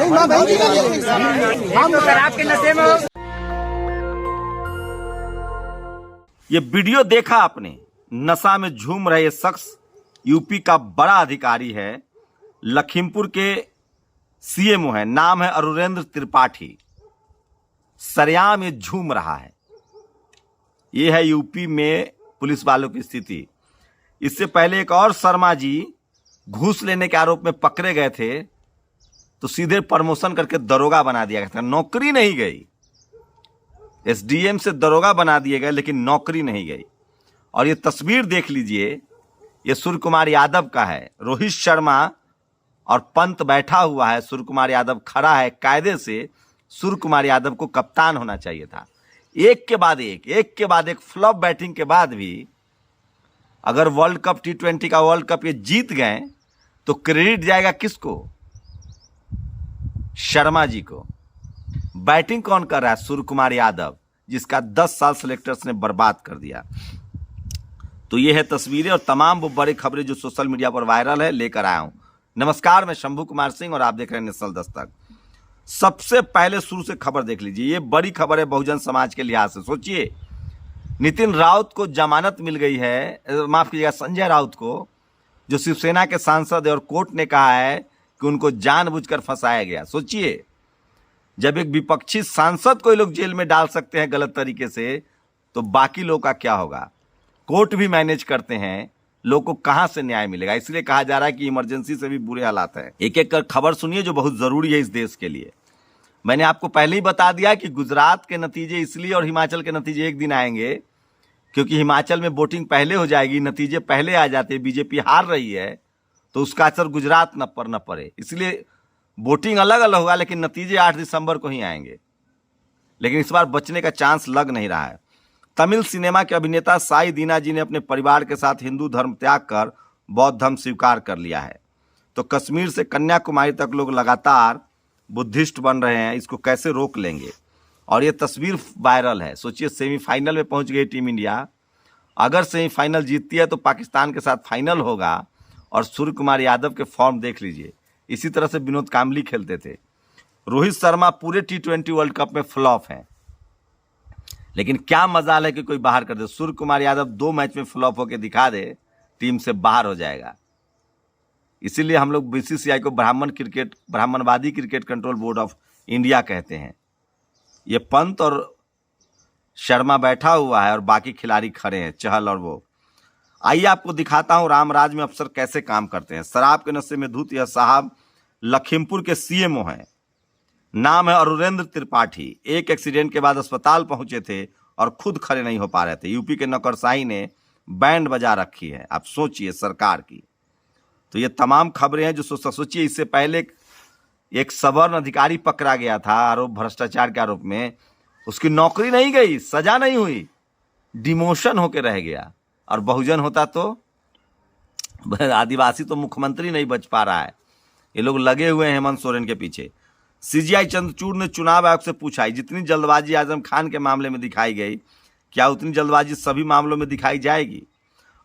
हम शराब के नशे में। ये वीडियो देखा आपने, नशा में झूम रहे शख्स यूपी का बड़ा अधिकारी है, लखीमपुर के सीएमओ है, नाम है अरुणेंद्र त्रिपाठी। सरेआम ये झूम रहा है। ये है यूपी में पुलिस वालों की स्थिति। इससे पहले एक और शर्मा जी घूस लेने के आरोप में पकड़े गए थे तो सीधे प्रमोशन करके दरोगा बना दिया गया था, नौकरी नहीं गई। एसडीएम से दरोगा बना दिए गए लेकिन नौकरी नहीं गई। और ये तस्वीर देख लीजिए, ये सूर्य कुमार यादव का है। रोहित शर्मा और पंत बैठा हुआ है, सूर्य कुमार यादव खड़ा है। कायदे से सूर्य कुमार यादव को कप्तान होना चाहिए था। एक के बाद एक फ्लॉप बैटिंग के बाद भी अगर वर्ल्ड कप T20 का वर्ल्ड कप ये जीत गए तो क्रेडिट जाएगा किसको? शर्मा जी को। बैटिंग कौन कर रहा है? सूर्य कुमार यादव, जिसका 10 साल सेलेक्टर्स ने बर्बाद कर दिया। तो ये है तस्वीरें और तमाम वो बड़ी खबरें जो सोशल मीडिया पर वायरल है, लेकर आया हूं। नमस्कार, मैं शंभू कुमार सिंह और आप देख रहे हैं नेशनल दस्तक। सबसे पहले शुरू से खबर देख लीजिए। ये बड़ी खबर है बहुजन समाज के लिहाज से। सोचिए, नितिन राउत को जमानत मिल गई है, माफ कीजिएगा संजय राउत को, जो शिवसेना के सांसद है, और कोर्ट ने कहा है कि उनको जानबूझकर फंसाया गया। सोचिए, जब एक विपक्षी सांसद को ये लोग जेल में डाल सकते हैं गलत तरीके से, तो बाकी लोग का क्या होगा? कोर्ट भी मैनेज करते हैं, लोग को कहां से न्याय मिलेगा? इसलिए कहा जा रहा है कि इमरजेंसी से भी बुरे हालात हैं। एक एक कर खबर सुनिए जो बहुत जरूरी है इस देश के लिए। मैंने आपको पहले ही बता दिया कि गुजरात के नतीजे इसलिए और हिमाचल के नतीजे एक दिन आएंगे क्योंकि हिमाचल में वोटिंग पहले हो जाएगी, नतीजे पहले आ जाते, बीजेपी हार रही है, तो उसका असर गुजरात न पड़े। इसलिए वोटिंग अलग अलग होगा लेकिन नतीजे 8 दिसंबर को ही आएंगे। लेकिन इस बार बचने का चांस लग नहीं रहा है। तमिल सिनेमा के अभिनेता साई दीना जी ने अपने परिवार के साथ हिंदू धर्म त्याग कर बौद्ध धर्म स्वीकार कर लिया है। तो कश्मीर से कन्याकुमारी तक लोग लगातार बुद्धिस्ट बन रहे हैं, इसको कैसे रोक लेंगे? और ये तस्वीर वायरल है। सोचिए, सेमीफाइनल में पहुंच गई टीम इंडिया। अगर सेमीफाइनल जीतती है तो पाकिस्तान के साथ फाइनल होगा। और सूर्य कुमार यादव के फॉर्म देख लीजिए, इसी तरह से विनोद कांबली खेलते थे। रोहित शर्मा पूरे T20 वर्ल्ड कप में फ्लॉप हैं, लेकिन क्या मजाल है कि कोई बाहर कर दे। सूर्य कुमार यादव 2 मैच में फ्लॉप होकर दिखा दे, टीम से बाहर हो जाएगा। इसीलिए हम लोग BCCI को ब्राह्मणवादी cricket control board of India कहते हैं। ये पंत और शर्मा बैठा हुआ है और बाकी खिलाड़ी खड़े हैं, चहल और वो। आइए आपको दिखाता हूं रामराज में अफसर कैसे काम करते हैं। शराब के नशे में धुत यह साहब लखीमपुर के सीएमओ हैं, नाम है अरुणेंद्र त्रिपाठी। एक एक्सीडेंट के बाद अस्पताल पहुंचे थे और खुद खड़े नहीं हो पा रहे थे। यूपी के नौकरशाही ने बैंड बजा रखी है, आप सोचिए, सरकार की। तो ये तमाम खबरें हैं जो सोचिए। इससे पहले एक सवर्ण अधिकारी पकड़ा गया था आरोप, भ्रष्टाचार के आरोप में। उसकी नौकरी नहीं गई, सजा नहीं हुई, डिमोशन होकर रह गया। और बहुजन होता तो आदिवासी तो मुख्यमंत्री नहीं बच पा रहा है। ये लोग लगे हुए हैं हेमंत सोरेन के पीछे। CGI चंद्रचूड़ ने चुनाव आयोग से पूछा, जितनी जल्दबाजी आजम खान के मामले में दिखाई गई, क्या उतनी जल्दबाजी सभी मामलों में दिखाई जाएगी?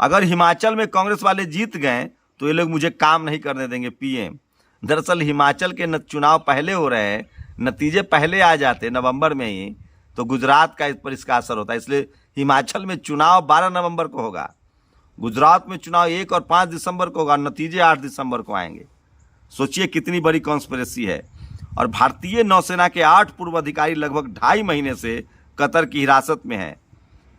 अगर हिमाचल में कांग्रेस वाले जीत गए तो ये लोग मुझे काम नहीं करने देंगे, PM। दरअसल हिमाचल के चुनाव पहले हो रहे हैं, नतीजे पहले आ जाते नवंबर में ही, तो गुजरात का इस पर इसका असर होता है। इसलिए हिमाचल में चुनाव 12 नवंबर को होगा, गुजरात में चुनाव 1 और 5 दिसंबर को होगा, नतीजे 8 दिसंबर को आएंगे। सोचिए कितनी बड़ी कॉन्स्पिरेसी है। और भारतीय नौसेना के 8 पूर्व अधिकारी लगभग 2.5 महीने से कतर की हिरासत में हैं।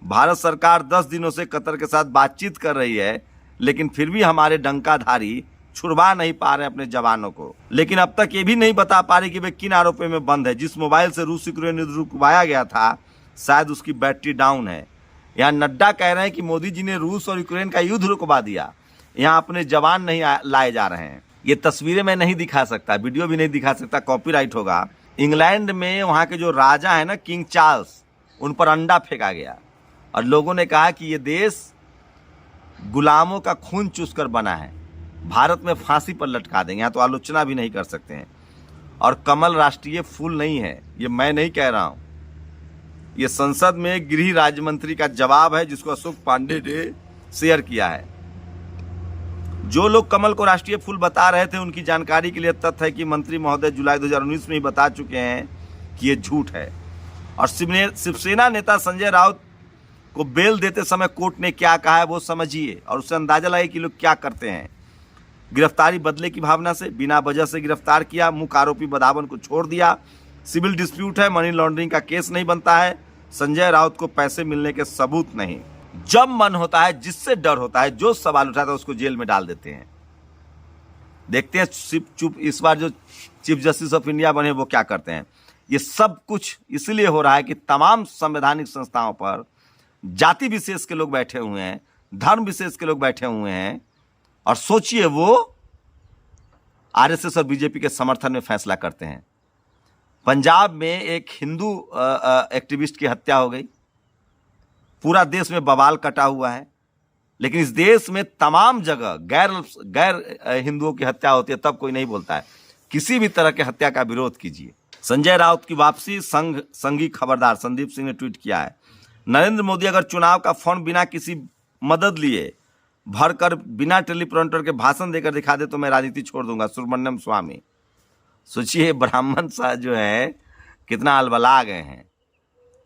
भारत सरकार 10 दिनों से कतर के साथ बातचीत कर रही है, लेकिन फिर भी हमारे डंकाधारी छुड़वा नहीं पा रहे अपने जवानों को। लेकिन अब तक ये भी नहीं बता पा रहे कि वे किन आरोपों में बंद है। जिस मोबाइल से रूस यूक्रेन युद्ध रुकवाया गया था, शायद उसकी बैटरी डाउन है। यहाँ नड्डा कह रहे हैं कि मोदी जी ने रूस और यूक्रेन का युद्ध रुकवा दिया, यहाँ अपने जवान नहीं लाए जा रहे हैं। ये तस्वीरें मैं नहीं दिखा सकता, वीडियो भी नहीं दिखा सकता, कॉपीराइट होगा। इंग्लैंड में वहाँ के जो राजा है ना, किंग चार्ल्स, उन पर अंडा फेंका गया और लोगों ने कहा कि ये देश गुलामों का खून चूसकर बना है, भारत में फांसी पर लटका देंगे। यहाँ तो आलोचना भी नहीं कर सकते हैं। और कमल राष्ट्रीय फूल नहीं है, ये मैं नहीं कह रहा हूँ, ये संसद में गृह राज्य मंत्री का जवाब है जिसको अशोक पांडे ने शेयर किया है। जो लोग कमल को राष्ट्रीय फूल बता रहे थे, उनकी जानकारी के लिए तथ्य है कि मंत्री महोदय जुलाई 2019 में ही बता चुके हैं कि ये झूठ है। और शिवसेना नेता संजय राउत को बेल देते समय कोर्ट ने क्या कहा है वो समझिए और उससे अंदाजा लगाइए कि लोग क्या करते हैं। गिरफ्तारी बदले की भावना से, बिना वजह से गिरफ्तार किया, मुख्य आरोपी बदावन को छोड़ दिया, सिविल डिस्प्यूट है, मनी लॉन्ड्रिंग का केस नहीं बनता है, संजय राउत को पैसे मिलने के सबूत नहीं। जब मन होता है, जिससे डर होता है, जो सवाल उठाता है उसको जेल में डाल देते हैं। देखते हैं चुप इस बार जो चीफ जस्टिस ऑफ इंडिया बने वो क्या करते हैं। ये सब कुछ इसलिए हो रहा है कि तमाम संवैधानिक संस्थाओं पर जाति विशेष के लोग बैठे हुए हैं, धर्म विशेष के लोग बैठे हुए हैं और सोचिए वो आरएसएस और बीजेपी के समर्थन में फैसला करते हैं। पंजाब में एक हिंदू एक्टिविस्ट की हत्या हो गई, पूरा देश में बवाल कटा हुआ है, लेकिन इस देश में तमाम जगह गैर हिंदुओं की हत्या होती है, तब कोई नहीं बोलता है। किसी भी तरह के हत्या का विरोध कीजिए। संजय राउत की वापसी, संघी खबरदार, संदीप सिंह ने ट्वीट किया है। नरेंद्र मोदी अगर चुनाव का फंड बिना किसी मदद लिए भरकर, बिना टेलीप्रॉम्प्टर के भाषण देकर दिखा दे तो मैं राजनीति छोड़ दूंगा, सुब्रमण्यम स्वामी। सोचिए ब्राह्मण सा जो है कितना अलबला गए हैं,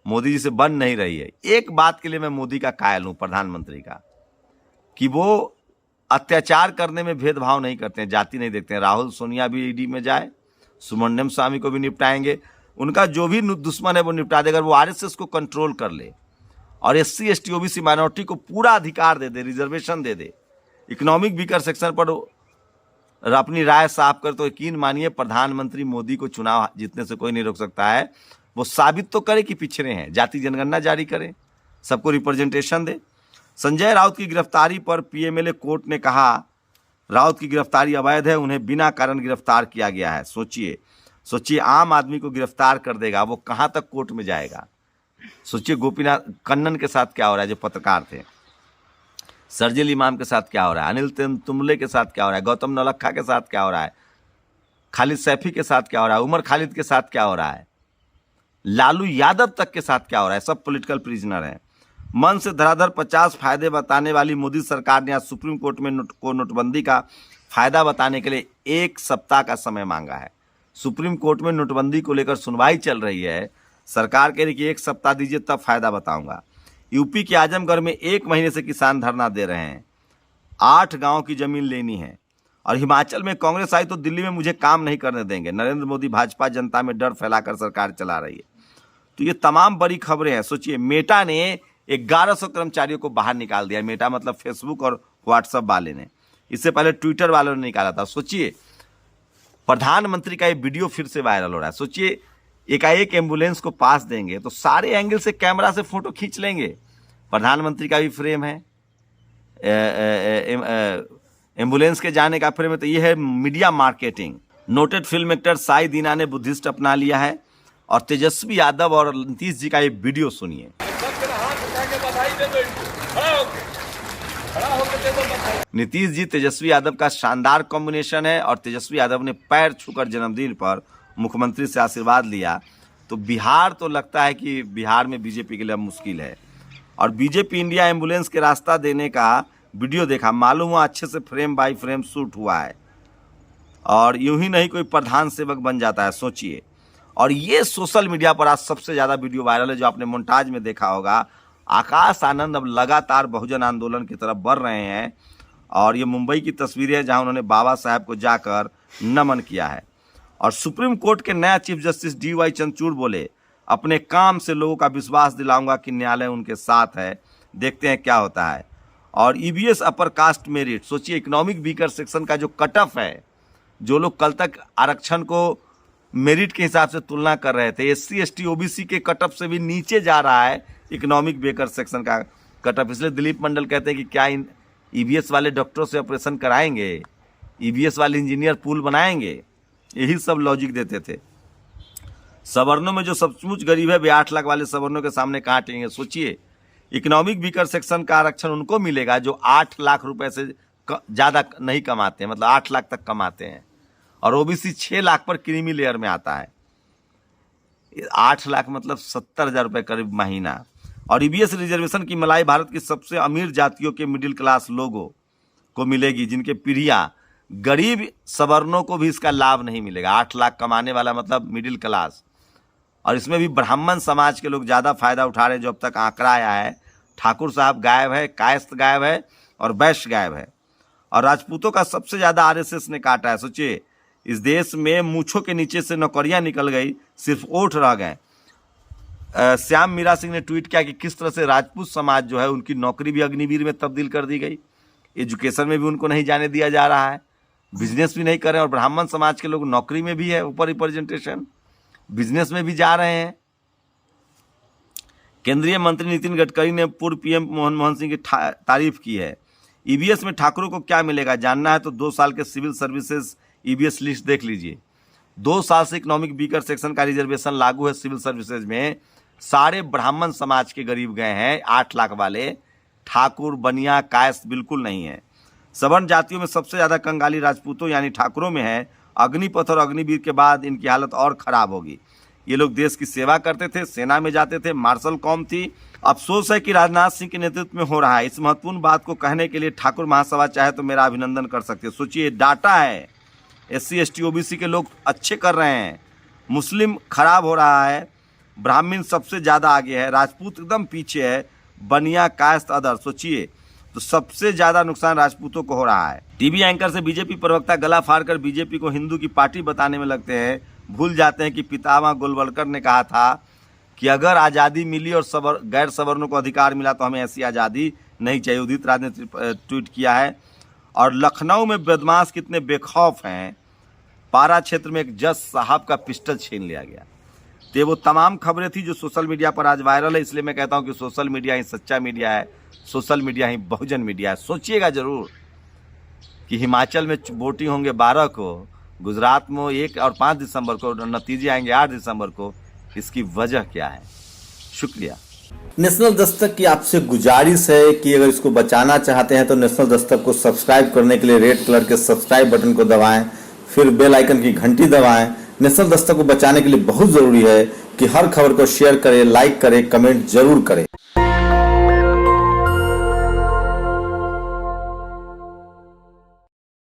मोदी जी से बन नहीं रही है। एक बात के लिए मैं मोदी का कायल हूं, प्रधानमंत्री का, कि वो अत्याचार करने में भेदभाव नहीं करते हैं, जाति नहीं देखते हैं। राहुल सोनिया भी ईडी में जाए, सुब्रमण्यम स्वामी को भी निपटाएंगे, उनका जो भी दुश्मन है वो निपटा देगा। वो आरएसएस को कंट्रोल कर ले और एससी एसटी ओबीसी माइनॉरिटी को पूरा अधिकार दे दे, रिजर्वेशन दे दे, इकोनॉमिक वीकर सेक्शन पर अपनी राय साफ कर, तो यकीन मानिए प्रधानमंत्री मोदी को चुनाव जीतने से कोई नहीं रोक सकता है। वो साबित तो करे कि पिछड़े हैं, जाति जनगणना जारी करे, सबको रिप्रेजेंटेशन दे। संजय राउत की गिरफ्तारी पर पीएमएलए कोर्ट ने कहा राउत की गिरफ्तारी अवैध है, उन्हें बिना कारण गिरफ्तार किया गया है। सोचिए आम आदमी को गिरफ्तार कर देगा, वो कहां तक कोर्ट में जाएगा। सोचिए गोपीनाथ कन्नन के साथ क्या हो रहा है, जो पत्रकार थे, सरजिल इमाम के साथ क्या हो रहा है, अनिल तुमले के साथ क्या हो रहा है, गौतम नौलखा के साथ क्या हो रहा है, खालिद सैफी के साथ क्या हो रहा है, उमर खालिद के साथ क्या हो रहा है, लालू यादव तक के साथ क्या हो रहा है। सब पॉलिटिकल प्रिजनर हैं। मन से धराधर 50 फायदे बताने वाली मोदी सरकार ने आज सुप्रीम कोर्ट में नोटबंदी का फायदा बताने के लिए 1 सप्ताह का समय मांगा है। सुप्रीम कोर्ट में नोटबंदी को लेकर सुनवाई चल रही है। सरकार कह रही कि 1 सप्ताह दीजिए तब फायदा बताऊंगा। यूपी के आजमगढ़ में 1 महीने से किसान धरना दे रहे हैं, 8 गांव की जमीन लेनी है। और हिमाचल में कांग्रेस आई तो दिल्ली में मुझे काम नहीं करने देंगे। नरेंद्र मोदी भाजपा जनता में डर फैलाकर सरकार चला रही है। तो ये तमाम बड़ी खबरें हैं। सोचिए मेटा ने 1100 कर्मचारियों को बाहर निकाल दिया। मेटा मतलब फेसबुक और व्हाट्सएप वाले ने, इससे पहले ट्विटर वालों ने निकाला था। सोचिए प्रधानमंत्री का ये वीडियो फिर से वायरल हो रहा है। सोचिए एकाएक एम्बुलेंस को पास देंगे तो सारे एंगल से कैमरा से फोटो खींच लेंगे। प्रधानमंत्री का भी फ्रेम है, एम्बुलेंस के जाने का फ्रेम है। तो ये है media marketing. Noted film actor Sai Deena ने बुद्धिस्ट अपना लिया है और तेजस्वी यादव और नीतीश जी का ये वीडियो सुनिए। नीतीश जी तेजस्वी यादव का शानदार कॉम्बिनेशन है और तेजस्वी यादव ने पैर छूकर जन्मदिन पर मुख्यमंत्री से आशीर्वाद लिया। तो बिहार तो लगता है कि बिहार में बीजेपी के लिए मुश्किल है। और बीजेपी इंडिया एम्बुलेंस के रास्ता देने का वीडियो देखा, मालूम हुआ अच्छे से फ्रेम बाय फ्रेम शूट हुआ है। और यूं ही नहीं कोई प्रधान सेवक बन जाता है, सोचिए। और ये सोशल मीडिया पर आज सबसे ज़्यादा वीडियो वायरल है, जो आपने मोन्टाज में देखा होगा। आकाश आनंद अब लगातार बहुजन आंदोलन की तरफ बढ़ रहे हैं। और ये मुंबई की तस्वीरें हैं जहां उन्होंने बाबा साहब को जाकर नमन किया है। और सुप्रीम कोर्ट के नया चीफ जस्टिस DY चंद्रचूड़ बोले, अपने काम से लोगों का विश्वास दिलाऊंगा कि न्यायालय उनके साथ है। देखते हैं क्या होता है। और EBS अपर कास्ट मेरिट, सोचिए इकोनॉमिक वीकर सेक्शन का जो कट ऑफ है, जो लोग कल तक आरक्षण को मेरिट के हिसाब से तुलना कर रहे थे, SC ST OBC के कट ऑफ से भी नीचे जा रहा है इकोनॉमिक वीकर सेक्शन का कट ऑफ। इसलिए दिलीप मंडल कहते हैं कि क्या इन EBS वाले डॉक्टरों से ऑपरेशन कराएंगे, EBS वाले इंजीनियर पुल बनाएंगे, यही सब लॉजिक देते थे। सवर्णों में जो सचमुच गरीब है वे 8 लाख वाले सवर्णों के सामने कहाँ टेंगे। सोचिए इकोनॉमिक वीकर सेक्शन का आरक्षण उनको मिलेगा जो 8 लाख रुपए से ज़्यादा नहीं कमाते हैं, मतलब 8 लाख तक कमाते हैं। और OBC 6 लाख पर क्रीमी लेयर में आता है। 8 लाख मतलब 70,000 रुपये करीब महीना। और EBS रिजर्वेशन की मलाई भारत की सबसे अमीर जातियों के मिडिल क्लास लोगों को मिलेगी, जिनके पीढ़ियां, गरीब सवर्णों को भी इसका लाभ नहीं मिलेगा। 8 लाख कमाने वाला मतलब मिडिल क्लास, और इसमें भी ब्राह्मण समाज के लोग ज़्यादा फायदा उठा रहे हैं। जो अब तक आंकड़ा आया है, ठाकुर साहब गायब है, कायस्थ गायब है और वैश्य गायब है, और राजपूतों का सबसे ज़्यादा आरएसएस ने काटा है। सोचिए, इस देश में मूछों के नीचे से नौकरियां निकल गई, सिर्फ ओठ रह गए। श्याम मीरा सिंह ने ट्वीट किया कि किस तरह से राजपूत समाज जो है उनकी नौकरी भी अग्निवीर में तब्दील कर दी गई, एजुकेशन में भी उनको नहीं जाने दिया जा रहा है, बिजनेस भी नहीं कर रहे हैं। और ब्राह्मण समाज के लोग नौकरी में भी है, ऊपर रिप्रेजेंटेशन, बिजनेस में भी जा रहे हैं। केंद्रीय मंत्री नितिन गडकरी ने पूर्व पीएम मनमोहन सिंह की तारीफ की है। ईबीएस में ठाकुरों को क्या मिलेगा जानना है तो 2 साल के सिविल सर्विसेज ईबीएस लिस्ट देख लीजिए। 2 साल से इकोनॉमिक वीकर सेक्शन का रिजर्वेशन लागू है सिविल सर्विसेज में। सारे ब्राह्मण समाज के गरीब गए हैं, 8 लाख वाले। ठाकुर, बनिया, कायस्थ बिल्कुल नहीं है। सवर्ण जातियों में सबसे ज़्यादा कंगाली राजपूतों यानी ठाकुरों में है। अग्निपथ और अग्निवीर के बाद इनकी हालत और ख़राब होगी। ये लोग देश की सेवा करते थे, सेना में जाते थे, मार्शल कौम थी। अफसोस है कि राजनाथ सिंह के नेतृत्व में हो रहा है। इस महत्वपूर्ण बात को कहने के लिए ठाकुर महासभा चाहे तो मेरा अभिनंदन कर सकते हैं। सोचिए, डाटा है, SC ST OBC के लोग अच्छे कर रहे हैं, मुस्लिम खराब हो रहा है, ब्राह्मण सबसे ज़्यादा आगे है, राजपूत एकदम पीछे है, बनिया, कायस्थ, अदर। सोचिए, तो सबसे ज़्यादा नुकसान राजपूतों को हो रहा है। टीवी एंकर से बीजेपी प्रवक्ता गला फाड़कर बीजेपी को हिंदू की पार्टी बताने में लगते हैं। भूल जाते हैं कि पितामह गोलवलकर ने कहा था कि अगर आज़ादी मिली और गैर सवर्णों को अधिकार मिला तो हमें ऐसी आज़ादी नहीं चाहिए। उदित राज ने ट्वीट किया है। और लखनऊ में बदमाश कितने बेखौफ हैं। पारा क्षेत्र में एक जज साहब का पिस्टल छीन लिया गया। तो ये वो तमाम खबरें थी जो सोशल मीडिया पर आज वायरल है। इसलिए मैं कहता हूँ कि सोशल मीडिया ही सच्चा मीडिया है, सोशल मीडिया ही बहुजन मीडिया है। सोचिएगा जरूर कि हिमाचल में वोटिंग होंगे 12 को, गुजरात में 1 और 5 दिसंबर को, नतीजे आएंगे 8 दिसंबर को। इसकी वजह क्या है? शुक्रिया। नेशनल दस्तक की आपसे गुजारिश है कि अगर इसको बचाना चाहते हैं तो नेशनल दस्तक को सब्सक्राइब करने के लिए रेड कलर के सब्सक्राइब बटन को दबाएं, फिर बेल आइकन की घंटी दबाएं। नेशनल दस्तक को बचाने के लिए बहुत जरूरी है कि हर खबर को शेयर करें, लाइक करें, कमेंट जरूर करें।